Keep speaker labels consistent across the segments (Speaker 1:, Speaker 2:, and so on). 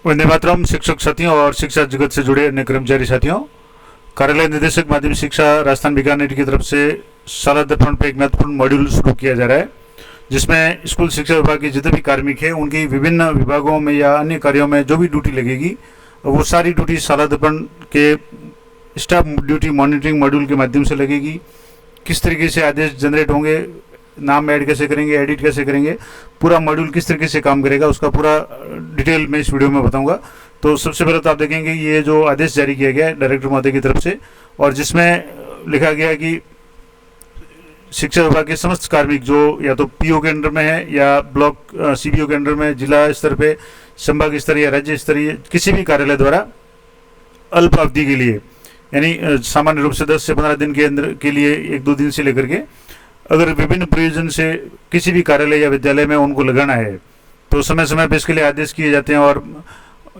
Speaker 1: वंदे मातरम। शिक्षक साथियों और शिक्षा जगत से जुड़े अन्य कर्मचारी साथियों, कार्यालय निदेशक माध्यमिक शिक्षा राजस्थान बीकानेर की तरफ से शाला दर्पण पे एक महत्वपूर्ण मॉड्यूल शुरू किया जा रहा है, जिसमें स्कूल शिक्षा विभाग के जितने भी कार्मिक हैं उनकी विभिन्न विभागों में या अन्य कार्यों में जो भी ड्यूटी लगेगी वो सारी ड्यूटी शाला दर्पण के स्टाफ ड्यूटी मॉनिटरिंग मॉड्यूल के माध्यम से लगेगी। किस तरीके से आदेश जनरेट होंगे, नाम ऐड कैसे करेंगे, एडिट कैसे करेंगे, पूरा मॉड्यूल किस तरीके से काम करेगा उसका पूरा डिटेल मैं इस वीडियो में बताऊंगा। तो सबसे पहले तो आप देखेंगे ये जो आदेश जारी किया गया है डायरेक्टर महोदय की तरफ से, और जिसमें लिखा गया है कि शिक्षा विभाग के समस्त कार्मिक जो या तो पीओ के अंडर में है या ब्लॉक सीबीओ के अंडर में, जिला स्तर पे, संभाग स्तर या राज्य स्तरीय किसी भी कार्यालय द्वारा अल्प अवधि के लिए, यानी सामान्य रूप से 10 से 15 दिन के अंदर के लिए, 1-2 दिन से लेकर के, अगर विभिन्न प्रयोजन से किसी भी कार्यालय या विद्यालय में उनको लगाना है तो समय समय पर इसके लिए आदेश किए जाते हैं। और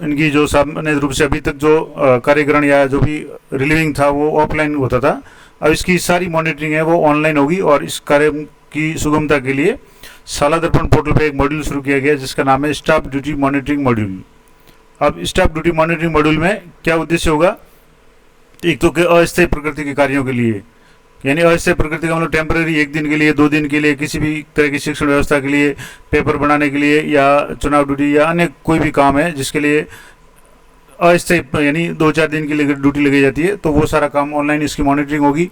Speaker 1: इनकी जो सामान्य रूप से अभी तक जो कार्यकरण या जो भी रिलीविंग था वो ऑफलाइन होता था, अब इसकी सारी मॉनिटरिंग है वो ऑनलाइन होगी। और इस कार्य की सुगमता के लिए शाला दर्पण पोर्टल पे एक मॉड्यूल शुरू किया गया जिसका नाम है स्टाफ ड्यूटी मॉनिटरिंग मॉड्यूल। अब स्टाफ ड्यूटी मॉनिटरिंग मॉड्यूल में क्या उद्देश्य होगा, एक तो अस्थायी प्रकृति के कार्यों के लिए, यानी अस्थायी प्रकृति का मतलब टेम्पररी, 1 दिन के लिए, 2 दिन के लिए, किसी भी तरह की शिक्षण व्यवस्था के लिए, पेपर बनाने के लिए या चुनाव ड्यूटी या अन्य कोई भी काम है जिसके लिए अस्थायी यानी 2-4 दिन के लिए ड्यूटी लगी जाती है, तो वो सारा काम ऑनलाइन इसकी मॉनिटरिंग होगी।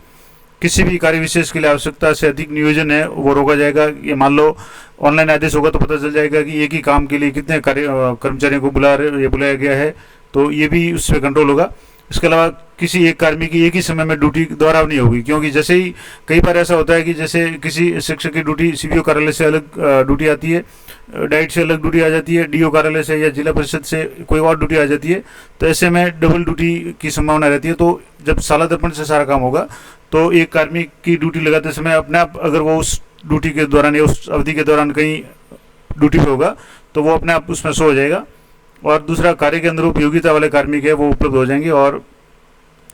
Speaker 1: किसी भी कार्य विशेष के लिए आवश्यकता से अधिक नियोजन है वो रोका जाएगा। ये मान लो ऑनलाइन आदेश होगा तो पता चल जाएगा कि एक ही काम के लिए कितने कर्मचारियों को बुलाया गया है, तो ये भी उससे कंट्रोल होगा। इसके अलावा किसी एक कार्मिक की एक ही समय में ड्यूटी दोहराव नहीं होगी, क्योंकि जैसे ही कई बार ऐसा होता है कि जैसे किसी शिक्षक की ड्यूटी सीबीओ कार्यालय से अलग ड्यूटी आती है, डाइट से अलग ड्यूटी आ जाती है, डीओ कार्यालय से या जिला परिषद से कोई और ड्यूटी आ जाती है, तो ऐसे में डबल ड्यूटी की संभावना रहती है। तो जब शाला दर्पण से सारा काम होगा तो एक कार्मिक की ड्यूटी लगाते समय अपने आप, अगर वो उस ड्यूटी के दौरान या उस अवधि के दौरान कहीं ड्यूटी पे होगा तो वो अपने आप उसमें शो हो जाएगा। और दूसरा, कार्य के अनुरूप योग्यता वाले कार्मिक है वो उपलब्ध हो जाएंगे। और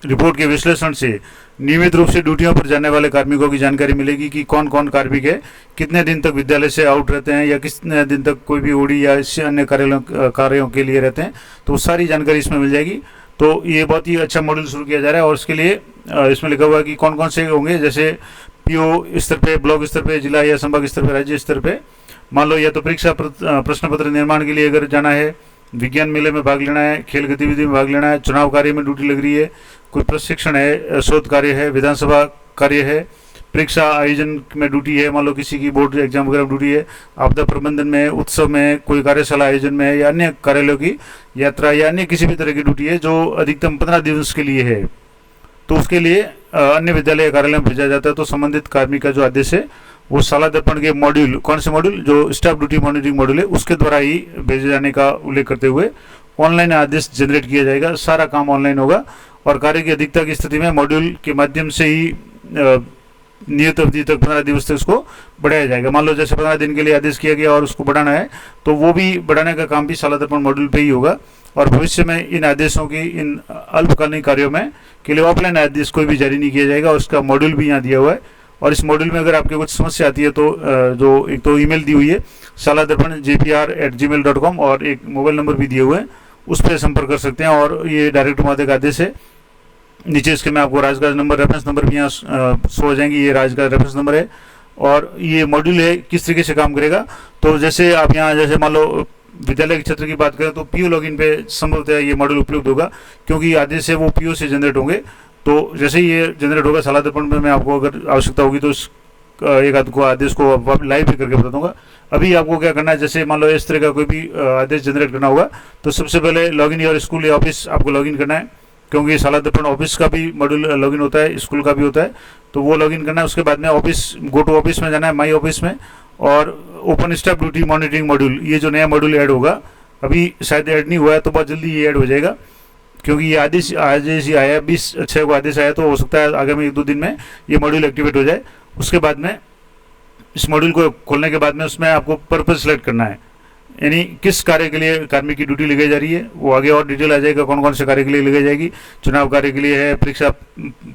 Speaker 1: रिपोर्ट के विश्लेषण से नियमित रूप से ड्यूटियों पर जाने वाले कार्मिकों की जानकारी मिलेगी कि कौन कौन कार्मिक है कितने दिन तक विद्यालय से आउट रहते हैं या कितने दिन तक कोई भी ओडी या इससे अन्य कार्यों के लिए रहते हैं, तो वो सारी जानकारी इसमें मिल जाएगी। तो ये बहुत ही अच्छा मॉड्यूल शुरू किया जा रहा है। और इसके लिए इसमें लिखा हुआ है कि कौन कौन से होंगे, जैसे पीओ स्तर पे, ब्लॉक स्तर पे, जिला या संभाग स्तर पे, राज्य स्तर पे। मान लो या तो परीक्षा प्रश्न पत्र निर्माण के लिए अगर जाना है, विज्ञान मेले में भाग लेना है, खेल गतिविधि में भाग लेना है, चुनाव कार्य में ड्यूटी लग रही है, कोई प्रशिक्षण है, शोध कार्य है, विधानसभा कार्य है, परीक्षा आयोजन में ड्यूटी है, मान लो किसी की बोर्ड एग्जाम वगैरह ड्यूटी है, आपदा प्रबंधन में, उत्सव में, कोई कार्यशाला आयोजन में या अन्य कार्यालयों की यात्रा या अन्य किसी भी तरह की ड्यूटी है जो अधिकतम 15 दिवस के लिए है, तो उसके लिए अन्य विद्यालय या कार्यालय में भेजा जाता है। तो संबंधित कार्मिक का जो आदेश है वो शाला दर्पण के मॉड्यूल, कौन से मॉड्यूल, जो स्टाफ ड्यूटी मॉनिटरिंग मॉड्यूल है उसके द्वारा ही भेजे जाने का उल्लेख करते हुए ऑनलाइन आदेश जनरेट किया जाएगा। सारा काम ऑनलाइन होगा और कार्य की अधिकता की स्थिति में मॉड्यूल के माध्यम से ही नियत अवधि तक 15 दिवस तक उसको बढ़ाया जाएगा। मान लो जैसे 15 दिन के लिए आदेश किया गया और उसको बढ़ाना है तो वो भी बढ़ाने का काम भी शाला दर्पण मॉड्यूल पे ही होगा। और भविष्य में इन आदेशों की, इन अल्पकालीन कार्यों में के लिए ऑफलाइन आदेश कोई भी जारी नहीं किया जाएगा। और उसका मॉड्यूल भी यहाँ दिया हुआ है। और इस मॉड्यूल में अगर आपके कुछ समस्या आती है तो जो एक तो ईमेल दी हुई है shaladharpan@gpr@gmail.com और एक मोबाइल नंबर भी दिए हुए हैं, उस पर संपर्क कर सकते हैं। और ये डायरेक्टर महोदय का आदेश है। नीचे इसके में आपको राजकाज नंबर, रेफरेंस नंबर भी यहाँ शो हो जाएंगे, ये राजकाज रेफरेंस नंबर है। और ये मॉड्यूल है किस तरीके से काम करेगा, तो जैसे आप यहाँ जैसे मान लो विद्यालय के क्षेत्र की बात करें तो पीओ लॉगिन पे संभवतः ये मॉड्यूल उपलब्ध होगा, क्योंकि आदेश है वो पीओ से जनरेट होंगे। तो जैसे ही ये जनरेट होगा शाला दर्पण में मैं आपको अगर आवश्यकता होगी तो एक आध को आदेश को लाइव भी करके बता दूंगा। अभी आपको क्या करना है, जैसे मान लो इस तरह का कोई भी आदेश जनरेट करना होगा तो सबसे पहले लॉगिन योर स्कूल या ऑफिस आपको लॉगिन करना है, क्योंकि शाला दर्पण ऑफिस का भी मॉड्यूल लॉगिन होता है, स्कूल का भी होता है, तो वो लॉगिन करना है। उसके बाद में ऑफिस, गो टू ऑफिस में जाना है, माई ऑफिस में, और open staff duty monitoring module, ये जो नया मॉड्यूल ऐड होगा, अभी शायद ऐड नहीं हुआ है तो बहुत जल्दी ये ऐड हो जाएगा, क्योंकि ये आदेश ही आया 20/6 को आदेश आया, तो हो सकता है आगामी 1-2 दिन में ये मॉड्यूल एक्टिवेट हो जाए। उसके बाद में इस मॉड्यूल को खोलने के बाद में उसमें आपको पर्पस सेलेक्ट करना है, यानी किस कार्य के लिए कार्मिक की ड्यूटी लगाई जा रही है, वो आगे और डिटेल आ जाएगा कौन कौन से कार्य के लिए लगाई जाएगी। चुनाव कार्य के लिए है, परीक्षा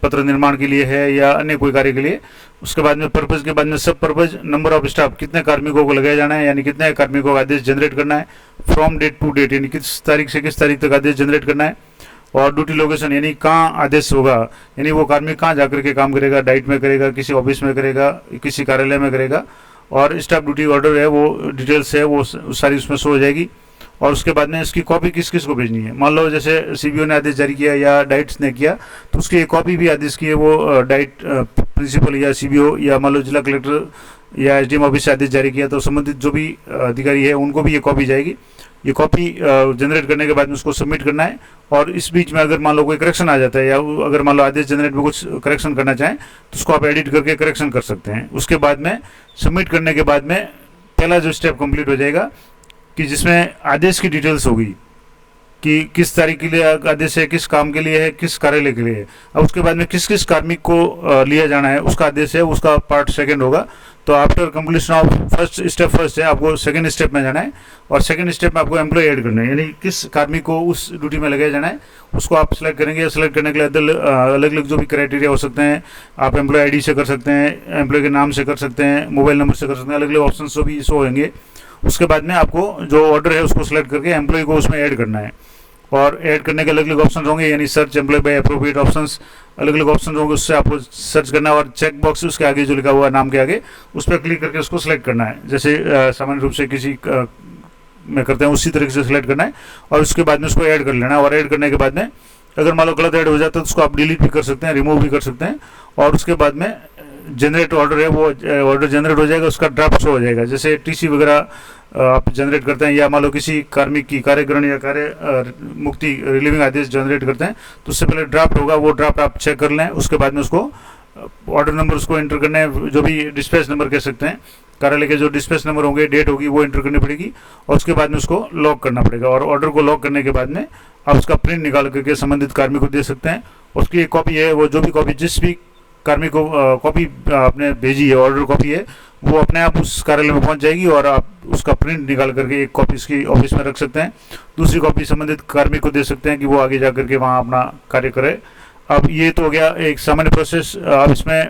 Speaker 1: पत्र निर्माण के लिए है, या अन्य कोई कार्य के लिए। उसके बाद में पर्पज के बाद में सब पर्पज, नंबर ऑफ स्टाफ, कितने कार्मिकों को लगाया जाना है, यानी कितने कार्मिकों का आदेश जनरेट करना है, फ्रॉम डेट टू डेट, यानी किस तारीख से किस तारीख तक आदेश जनरेट करना है, और ड्यूटी लोकेशन यानी कहाँ आदेश होगा, यानी वो कार्मिक कहाँ जाकर के काम करेगा, डाइट में करेगा, किसी ऑफिस में करेगा, किसी कार्यालय में करेगा। और स्टाफ ड्यूटी ऑर्डर है, वो डिटेल्स है, वो सारी उसमें शो हो जाएगी। और उसके बाद में इसकी कॉपी किस किस को भेजनी है। मान लो जैसे सीबीओ ने आदेश जारी किया या डाइट्स ने किया, तो उसकी एक कॉपी भी आदेश की है वो डाइट प्रिंसिपल या सीबीओ, या मान लो जिला कलेक्टर या एसडीएम ऑफिस से आदेश जारी किया, तो संबंधित जो भी अधिकारी है उनको भी ये कॉपी जाएगी। ये कॉपी जनरेट करने के बाद में उसको सबमिट करना है। और इस बीच में अगर मान लो कोई करेक्शन आ जाता है, या अगर मान लो आदेश जनरेट में कुछ करेक्शन करना चाहें, तो उसको आप एडिट करके करेक्शन कर सकते हैं। उसके बाद में सबमिट करने के बाद में पहला जो स्टेप कंप्लीट हो जाएगा, कि जिसमें आदेश की डिटेल्स होगी कि किस तारीख के लिए आदेश है, किस काम के लिए है, किस कार्यालय के लिए है। अब उसके बाद में किस किस कार्मिक को लिया जाना है, उसका आदेश है, उसका पार्ट सेकंड होगा। तो after completion of first step first है, आपको सेकंड स्टेप में जाना है। और सेकंड स्टेप में आपको एम्प्लॉय ऐड करना है, यानी किस कार्मिक को उस ड्यूटी में लगाया जाना है, उसको आप सिलेक्ट करेंगे। सिलेक्ट करने के लिए अलग अलग जो भी क्राइटेरिया हो सकते हैं, आप एम्प्लॉय आईडी से कर सकते हैं, एम्प्लॉय के नाम से कर सकते हैं, मोबाइल नंबर से कर सकते हैं, अलग अलग ऑप्शन जो भी शो होंगे। उसके बाद में आपको जो ऑर्डर है उसको सिलेक्ट करके एम्प्लॉय को उसमें ऐड करना है। और ऐड करने के अलग अलग ऑप्शन होंगे, यानी search employ by appropriate options, अलग अलग ऑप्शन होंगे, उससे आपको सर्च करना है। और चेक बॉक्स उसके आगे जो लिखा हुआ है नाम के आगे, उस पर क्लिक करके उसको सिलेक्ट करना है। जैसे सामान्य रूप से किसी में करते हैं उसी तरीके से सिलेक्ट करना है। और उसके बाद में उसको ऐड कर लेना है। और ऐड करने के बाद में अगर मान लो गलत ऐड हो जाता है तो उसको आप डिलीट भी कर सकते हैं, रिमूव भी कर सकते हैं। और उसके बाद में जनरेट ऑर्डर है, वो ऑर्डर जनरेट हो जाएगा, उसका ड्राफ्ट शो हो जाएगा। जैसे टीसी वगैरह आप जनरेट करते हैं, या मान लो किसी कार्मिक की कार्यग्रहण या कार्य मुक्ति रिलीविंग आदेश जनरेट करते हैं, तो उससे पहले ड्राफ्ट होगा, वो ड्राफ्ट आप चेक कर लें। उसके बाद में उसको ऑर्डर नंबर उसको एंटर करना है, जो भी डिस्पैच नंबर कह सकते हैं, कार्यालय के जो डिस्पैच नंबर होंगे, डेट होगी, वो एंटर करनी पड़ेगी। और उसके बाद में उसको लॉक करना पड़ेगा। और ऑर्डर को लॉक करने के बाद में आप उसका प्रिंट निकाल करके संबंधित कार्मिक को दे सकते हैं। उसकी एक कॉपी है, वो जो भी कॉपी जिस भी कार्मिक को कॉपी आपने भेजी है, ऑर्डर कॉपी है, वो अपने आप उस कार्यालय में पहुंच जाएगी। और आप उसका प्रिंट निकाल करके एक कॉपी इसकी ऑफिस में रख सकते हैं, दूसरी कॉपी संबंधित कार्मिक को दे सकते हैं कि वो आगे जा करके वहाँ अपना कार्य करे। अब ये तो हो गया एक सामान्य प्रोसेस। अब इसमें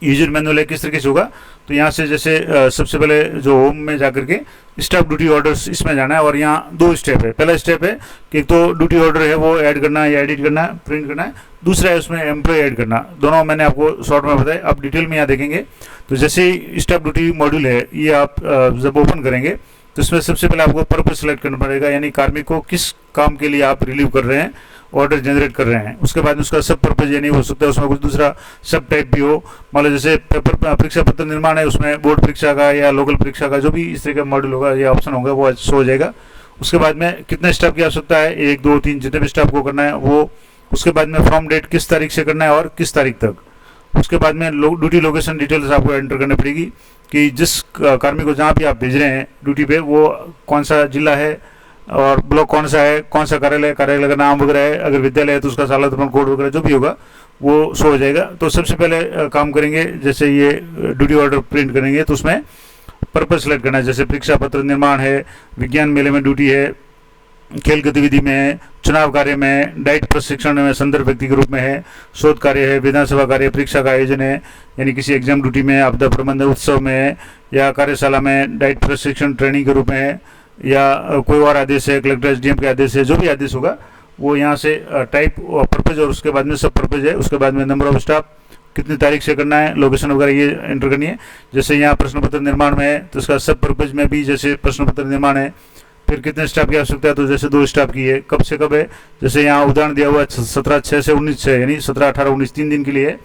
Speaker 1: यूजर मैनुअल है किस तरीके से होगा, तो यहाँ से जैसे सबसे पहले जो होम में जाकर के स्टाफ ड्यूटी ऑर्डर्स इसमें जाना है। और यहाँ दो स्टेप है। पहला स्टेप है कि एक तो ड्यूटी ऑर्डर है वो ऐड करना है या एडिट करना है, प्रिंट करना है। दूसरा है उसमें एम्प्लॉय ऐड करना। दोनों मैंने आपको शॉर्ट में बताया, आप डिटेल में यहाँ देखेंगे। तो जैसे ही स्टाफ ड्यूटी मॉड्यूल है, ये आप जब ओपन करेंगे तो इसमें सबसे पहले आपको पर्पस सेलेक्ट करना पड़ेगा, यानी कार्मिक को किस काम के लिए आप रिलीव कर रहे हैं, ऑर्डर जनरेट कर रहे हैं। उसके बाद उसका सब पर्पज यानी हो सकता है उसमें कुछ दूसरा सब टाइप भी हो। मान लो जैसे पेपर परीक्षा पत्र निर्माण है, उसमें बोर्ड परीक्षा का या लोकल परीक्षा का जो भी इस तरह का मॉड्यूल होगा या ऑप्शन होगा वो शो हो जाएगा। उसके बाद में कितने स्टाफ की आवश्यकता है, 1 2 3 जितने भी स्टाफ को करना है वो। उसके बाद में फ्रॉम डेट किस तारीख से करना है और किस तारीख तक। उसके बाद में ड्यूटी लोकेशन डिटेल्स आपको एंटर करनी पड़ेगी कि जिस कार्मिक को जहाँ भी आप भेज रहे हैं ड्यूटी पे, वो कौन सा जिला है और ब्लॉक कौन सा है, कौन सा कार्यालय, कार्यालय का नाम वगैरह है। अगर विद्यालय है तो उसका सालांतरण कोड वगैरह जो भी होगा वो शो हो जाएगा। तो सबसे पहले काम करेंगे, जैसे ये ड्यूटी ऑर्डर प्रिंट करेंगे तो उसमें पर्पज सेलेक्ट करना है। जैसे परीक्षा पत्र निर्माण है, विज्ञान मेले में ड्यूटी है, खेल गतिविधि में है, चुनाव कार्य में, डाइट प्रशिक्षण में संदर्भ व्यक्ति के रूप में है, शोध कार्य है, विधानसभा कार्य, परीक्षा का आयोजन है यानी किसी एग्जाम ड्यूटी में, आपदा प्रबंधन उत्सव में है, या कार्यशाला में डाइट प्रशिक्षण ट्रेनिंग के रूप में है, या कोई और आदेश है, कलेक्टर एसडीएम के आदेश है, जो भी आदेश होगा वो यहाँ से टाइप और पर्पज और उसके बाद में सब पर्पज है। उसके बाद में नंबर ऑफ स्टाफ कितनी तारीख से करना है, लोकेशन वगैरह ये एंटर करनी है। जैसे यहाँ प्रश्न पत्र निर्माण में है तो उसका सब पर्पज में भी जैसे प्रश्न पत्र निर्माण है, फिर कितने स्टाफ की आवश्यकता है तो जैसे 2 स्टाफ की है, कब से कब है, जैसे यहाँ उदाहरण दिया हुआ है 17/6 से 19/6 यानी 17 18 19 3 दिन के लिए है।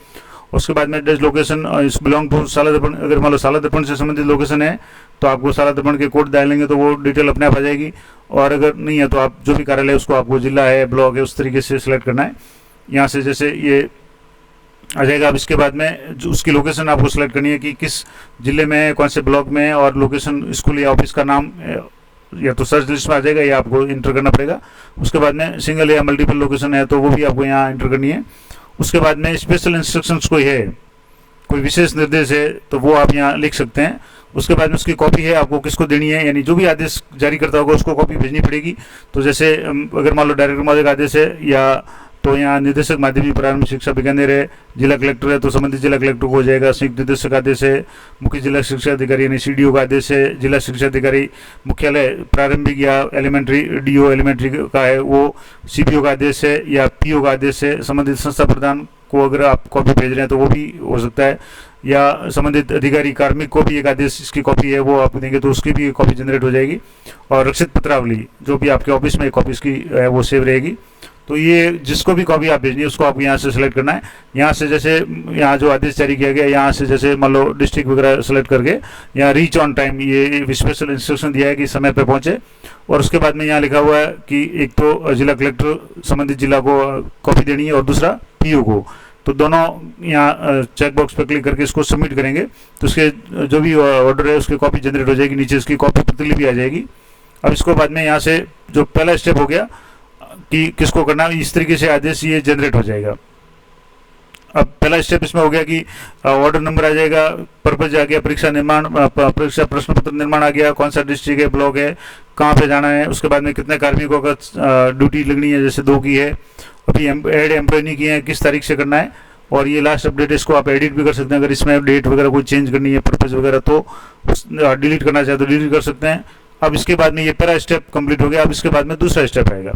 Speaker 1: उसके बाद में डज लोकेशन इस बिलोंग टू साला दर्पण, अगर मान लो साला दर्पण से संबंधित लोकेशन है तो आपको साला दर्पण के कोड डालेंगे तो वो डिटेल अपने आप आ जाएगी। और अगर नहीं है तो आप जो भी कार्यालय है उसको आपको जिला है, ब्लॉक है, उस तरीके से सिलेक्ट करना है। यहाँ से जैसे ये आ जाएगा। अब इसके बाद में जो उसकी लोकेशन आपको सिलेक्ट करनी है कि किस जिले में है, कौन से ब्लॉक में है, और लोकेशन स्कूल या ऑफिस का नाम या तो सर्च लिस्ट में आ जाएगा या आपको इंटर करना पड़ेगा। उसके बाद में सिंगल या मल्टीपल लोकेशन है तो वो भी आपको यहाँ इंटर करनी है। उसके बाद में स्पेशल इंस्ट्रक्शंस कोई है, कोई विशेष निर्देश है तो वो आप यहाँ लिख सकते हैं। उसके बाद में उसकी कॉपी है आपको किसको देनी है, यानी जो भी आदेश जारी करता होगा उसको कॉपी भेजनी पड़ेगी। तो जैसे अगर मान लो डायरेक्टर महोदय का आदेश है, या तो यहाँ निदेशक माध्यमिक प्रारंभिक शिक्षा बीकानेर है, जिला कलेक्टर है तो संबंधित जिला कलेक्टर को हो जाएगा। संयुक्त निदेशक आदेश है, मुख्य जिला शिक्षा अधिकारी यानी सीडीओ का आदेश है, जिला शिक्षा अधिकारी मुख्यालय प्रारंभिक या एलिमेंट्री डीओ एलिमेंट्री का है वो सीपीओ का आदेश है, या पीओ का आदेश है। संबंधित संस्था प्रधान को अगर आप कॉपी भेज रहे हैं तो वो भी हो सकता है, या संबंधित अधिकारी कार्मिक को भी एक आदेश इसकी कॉपी है वो आप देंगे तो उसकी भी कॉपी जनरेट हो जाएगी। और रक्षित पत्रावली जो भी आपके ऑफिस में कॉपी इसकी है वो सेव रहेगी। तो ये जिसको भी कॉपी आप भेजनी है उसको आपको यहाँ से सेलेक्ट करना है। यहाँ से जैसे यहाँ जो आदेश जारी किया गया, यहाँ से जैसे मान लो डिस्ट्रिक्ट वगैरह सेलेक्ट करके यहाँ रीच ऑन टाइम ये स्पेशल इंस्ट्रक्शन दिया है कि समय पे पहुँचे। और उसके बाद में यहाँ लिखा हुआ है कि एक तो जिला कलेक्टर संबंधित जिला को कॉपी देनी है और दूसरा पीओ को। तो दोनों यहाँ चेक बॉक्स पर क्लिक करके इसको सबमिट करेंगे तो उसके जो भी ऑर्डर है उसकी कॉपी जनरेट हो जाएगी, नीचे इसकी कॉपी प्रतिलिपि आ जाएगी। अब इसको बाद में यहाँ से जो पहला स्टेप हो गया कि किसको करना है, इस तरीके से आदेश ये जनरेट हो जाएगा। अब पहला स्टेप इसमें हो गया कि ऑर्डर नंबर आ जाएगा, पर्पज आ गया, परीक्षा निर्माण परीक्षा प्रश्न पत्र निर्माण आ गया, कौन सा डिस्ट्रिक्ट है, ब्लॉक है, कहाँ पे जाना है, उसके बाद में कितने कार्मिकों का ड्यूटी लगनी है, जैसे 2 की है, अभी ऐड एम्प्लॉय नहीं किए हैं, किस तारीख से करना है। और ये लास्ट अपडेट इसको आप एडिट भी कर सकते हैं, अगर इसमें डेट वगैरह कोई चेंज करनी है पर्पज वगैरह तो डिलीट करना चाहे तो डिलीट कर सकते हैं। अब इसके बाद में ये पहला स्टेप कंप्लीट हो गया। अब इसके बाद में दूसरा स्टेप आएगा।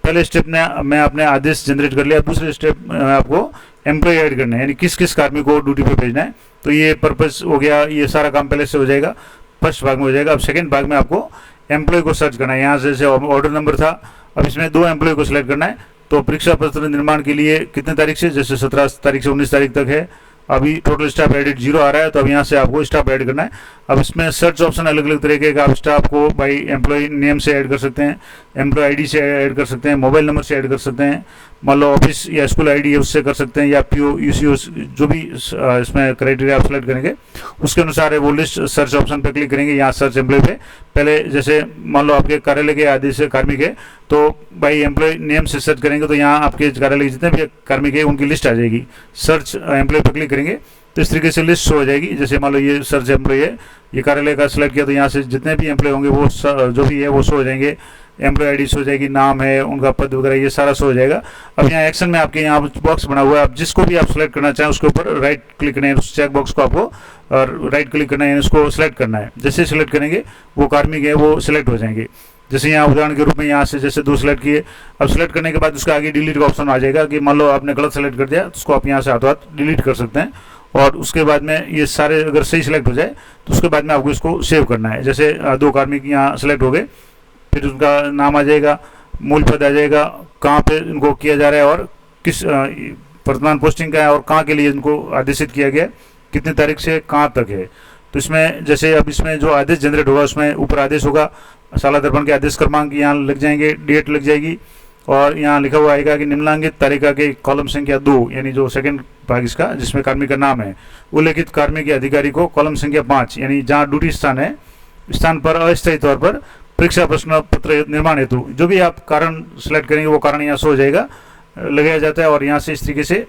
Speaker 1: पहले स्टेप में मैं आपने आदेश जनरेट कर लिया, दूसरे स्टेप में आपको एम्प्लॉय ऐड करना है, यानी किस किस कार्मिक को ड्यूटी पे भेजना है। तो ये पर्पस हो गया, ये सारा काम पहले से हो जाएगा, फर्स्ट भाग में हो जाएगा। अब सेकंड भाग में आपको एम्प्लॉय को सर्च करना है। यहाँ से जैसे ऑर्डर नंबर था, अब इसमें 2 एम्प्लॉय को सिलेक्ट करना है। तो परीक्षा पत्र निर्माण के लिए कितने तारीख से, जैसे 17 तारीख से 19 तारीख तक है। अभी टोटल स्टाफ एडिट 0 आ रहा है, तो अब यहाँ से आपको स्टाफ ऐड करना है। अब इसमें सर्च ऑप्शन अलग अलग तरीके का, आप स्टाफ को बाई एम्प्लॉय नेम से ऐड कर सकते हैं, एम्प्लॉय आईडी से ऐड कर सकते हैं, मोबाइल नंबर से ऐड कर सकते हैं, मान लो ऑफिस या स्कूल आईडी है उससे कर सकते हैं, या पीओ यूसीओ जो भी इसमें क्राइटेरिया आप सेलेक्ट करेंगे उसके अनुसार है वो लिस्ट। सर्च ऑप्शन पर क्लिक करेंगे, यहाँ सर्च एम्प्लॉय पे पहले जैसे मान लो आपके कार्यालय के आदेश कार्मिक है तो बाई एम्प्लॉय नेम से सर्च करेंगे तो यहाँ आपके कार्यालय के जितने भी कार्मिक है उनकी लिस्ट आ जाएगी। सर्च एम्प्लॉय पर क्लिक करेंगे तो इस तरीके से लिस्ट हो जाएगी। जैसे मान लो ये सर्च एम्प्लॉय है, ये कार्यालय का सिलेक्ट किया तो यहाँ से जितने भी एम्प्लॉय होंगे वो जो भी है वो शो हो जाएंगे, एम्प्लॉय आईडी शो हो जाएगी, नाम है, उनका पद वगैरह ये सारा शो हो जाएगा। अब यहाँ एक्शन में आपके यहाँ बॉक्स बना हुआ है, आप जिसको भी आप सिलेक्ट करना चाहें उसके ऊपर राइट क्लिक करना है, उस चेक बॉक्स को आपको और राइट क्लिक करना है, उसको सिलेक्ट करना है। जैसे सिलेक्ट करेंगे वो कार्मिक है वो सिलेक्ट हो जाएंगे। जैसे यहाँ उदाहरण के रूप में यहाँ से जैसे 2 सिलेक्ट किए, अब सिलेक्ट करने के बाद उसका आगे डिलीट का ऑप्शन आ जाएगा कि मान लो आपने गलत सेलेक्ट कर दिया तो उसको आप यहाँ से हाथों हाथ डिलीट कर सकते हैं। और उसके बाद में ये सारे अगर सही सिलेक्ट हो जाए तो उसके बाद में आपको इसको सेव करना है। जैसे 2 कार्मिक यहाँ सिलेक्ट हो गए, फिर उनका नाम आ जाएगा, मूल पद आ जाएगा, कहाँ पे इनको किया जा रहा है और किस वर्तमान पोस्टिंग का है और कहाँ के लिए इनको आदेशित किया गया, कितनी तारीख से कहाँ तक है। तो इसमें जैसे अब इसमें जो आदेश जनरेट होगा उसमें ऊपर आदेश होगा, शाला दर्पण के आदेश क्रमांक यहाँ लग जाएंगे, डेट लग जाएगी और यहाँ लिखा हुआ आएगा कि निम्नलिखित तारीखा के कॉलम संख्या 2 यानी जो सेकंड भाग इसका जिसमें कार्मिक का नाम है उल्लेखित कार्मिक के अधिकारी को कॉलम संख्या 5 यानी जहाँ ड्यूटी स्थान है स्थान पर अस्थायी तौर पर परीक्षा प्रश्न पत्र निर्माण हेतु जो भी आप कारण सिलेक्ट करेंगे वो कारण यहाँ शो हो जाएगा, लगाया जाता है और यहाँ से इस तरीके से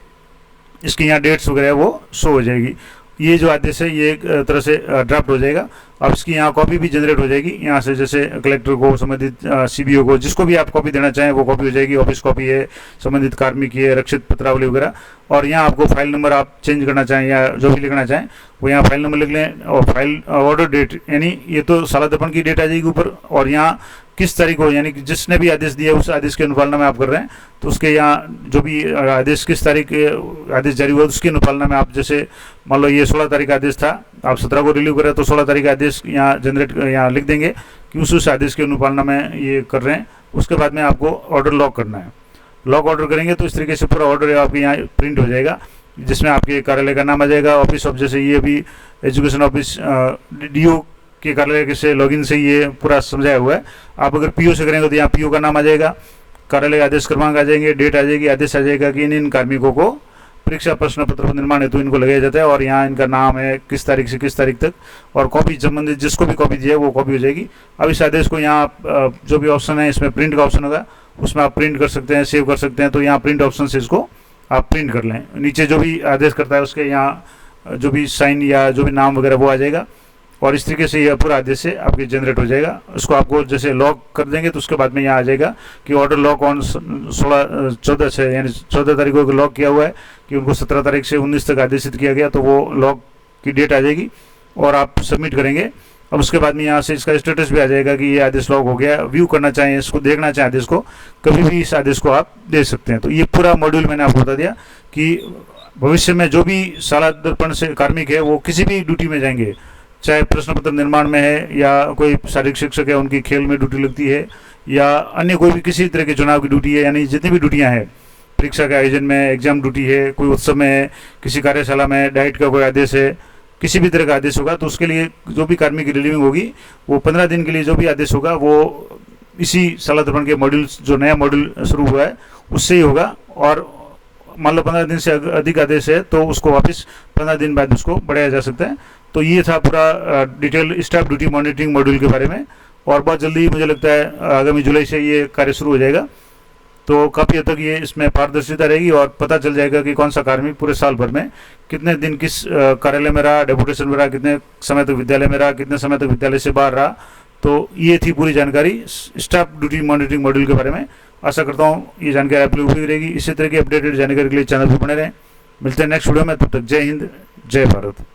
Speaker 1: इसकी यहाँ डेट्स वगैरह वो शो हो जाएगी। ये जो आदेश है ये एक तरह से ड्राफ्ट हो जाएगा। अब इसकी यहाँ कॉपी भी जनरेट हो जाएगी, यहाँ से जैसे कलेक्टर को संबंधित सीबीओ को जिसको भी आप कॉपी देना चाहें वो कॉपी हो जाएगी, ऑफिस कॉपी है, संबंधित कार्मिक है, रक्षित पत्रावली वगैरह। और यहाँ आपको फाइल नंबर आप चेंज करना चाहें या जो भी लिखना चाहें वो यहाँ फाइल नंबर लिख लें और फाइल ऑर्डर डेट यानी ये तो शाला दर्पण की डेट आ जाएगी ऊपर और यहाँ किस तारीख को यानी कि जिसने भी आदेश दिया उस आदेश की अनुपालना में आप कर रहे हैं तो उसके यहाँ जो भी आदेश किस तारीख आदेश जारी हुआ उसकी अनुपालना में आप जैसे मान लो ये 16 तारीख आदेश था, आप 17 को रिलीव करें तो 16 तारीख आदेश यहाँ जनरेट यहाँ लिख देंगे कि उस आदेश की अनुपालना में ये कर रहे हैं। उसके बाद में आपको ऑर्डर लॉक करना है। लॉक ऑर्डर करेंगे तो इस तरीके से पूरा ऑर्डर आपके यहाँ प्रिंट हो जाएगा जिसमें आपके कार्यालय का नाम आ जाएगा, ऑफिस ऑफ जैसे ये भी एजुकेशन ऑफिस डीओ के कार्यालय से लॉगिन से ये पूरा समझाया हुआ है। आप अगर पीओ से करेंगे तो यहाँ पीओ का नाम आ जाएगा, कार्यालय आदेश क्रमांक आ जाएंगे, डेट आ जाएगी, आदेश आ जाएगा कि इन कार्मिकों को परीक्षा प्रश्न पत्र निर्माण हेतु इनको लगाया जाता है और यहाँ इनका नाम है किस तारीख से किस तारीख तक और कॉपी संबंधित जिसको भी कॉपी दी है वो कॉपी हो जाएगी। अब इस आदेश को यहाँ जो भी ऑप्शन है इसमें प्रिंट का ऑप्शन होगा उसमें आप प्रिंट कर सकते हैं, सेव कर सकते हैं। तो यहाँ प्रिंट ऑप्शन से इसको आप प्रिंट कर लें, नीचे जो भी आदेश करता है उसके यहाँ जो भी साइन या जो भी नाम वगैरह वो आ जाएगा। और इस तरीके से यह पूरा आदेश से आपके जनरेट हो जाएगा। उसको आपको जैसे लॉक कर देंगे तो उसके बाद में यहाँ आ जाएगा कि ऑर्डर लॉक ऑन 14 से, यानी 14 तारीख को लॉक किया हुआ है कि उनको 17 तारीख से 19 तक आदेशित किया गया, तो वो लॉक की डेट आ जाएगी और आप सबमिट करेंगे। अब उसके बाद में यहाँ से इसका स्टेटस भी आ जाएगा कि ये आदेश लॉक हो गया। व्यू करना चाहें, इसको देखना चाहें आदेश को, कभी भी इस आदेश को आप दे सकते हैं। तो ये पूरा मॉड्यूल मैंने आपको बता दिया कि भविष्य में जो भी शाला दर्पण से कार्मिक है वो किसी भी ड्यूटी में जाएंगे, चाहे प्रश्न पत्र निर्माण में है या कोई शारीरिक शिक्षक है उनकी खेल में ड्यूटी लगती है या अन्य कोई भी किसी तरह के चुनाव की ड्यूटी है, यानी जितनी भी ड्यूटियाँ हैं, परीक्षा के आयोजन में, एग्जाम ड्यूटी है, कोई उत्सव में है, किसी कार्यशाला में डाइट का कोई आदेश है, किसी भी तरह का आदेश होगा, तो उसके लिए जो भी कार्मिक की रिलीविंग होगी वो 15 दिन के लिए जो भी आदेश होगा वो इसी शाला दर्पण के मॉड्यूल, जो नया मॉड्यूल शुरू हुआ है उससे ही होगा। और मान लो 15 दिन से अधिक आदेश है तो उसको वापस 15 दिन बाद उसको बढ़ाया जा सकता है। तो ये था पूरा detail staff duty monitoring module के बारे में, और बहुत जल्दी मुझे लगता है आगामी जुलाई से ये कार्य शुरू हो जाएगा। तो काफ़ी हद तक ये इसमें पारदर्शिता रहेगी और पता चल जाएगा कि कौन सा कार्मिक पूरे साल भर में कितने दिन किस कार्यालय में रहा, डेपुटेशन में रहा, कितने समय तक विद्यालय में रहा, कितने समय तक विद्यालय से बाहर रहा। तो ये थी पूरी जानकारी स्टाफ ड्यूटी मॉनिटरिंग मॉड्यूल के बारे में। आशा करता हूँ ये जानकारी आप लोगों को रहेगी। इसी तरह की अपडेटेड जानकारी के लिए चैनल पर बने रहें। मिलते हैं नेक्स्ट वीडियो में, तब तक जय हिंद, जय भारत।